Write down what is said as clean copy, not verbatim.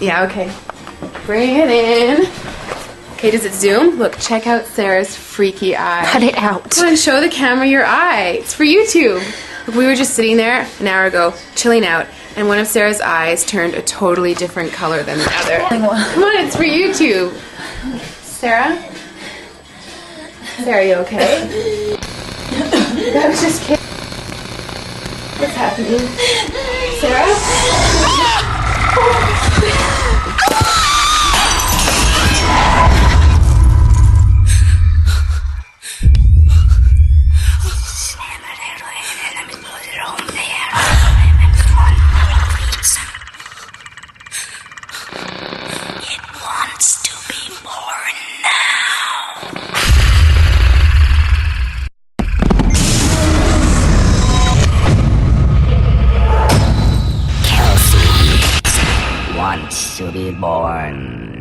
Yeah, okay. Bring it in. Okay, does it zoom? Look, check out Sarah's freaky eye. Cut it out. Come on, show the camera your eye. It's for YouTube. Look, we were just sitting there an hour ago, chilling out, and one of Sarah's eyes turned a totally different color than the other. Come on, it's for YouTube. Sarah? Sarah, you okay? That was just kidding. What's happening? Sarah? Wants to be born.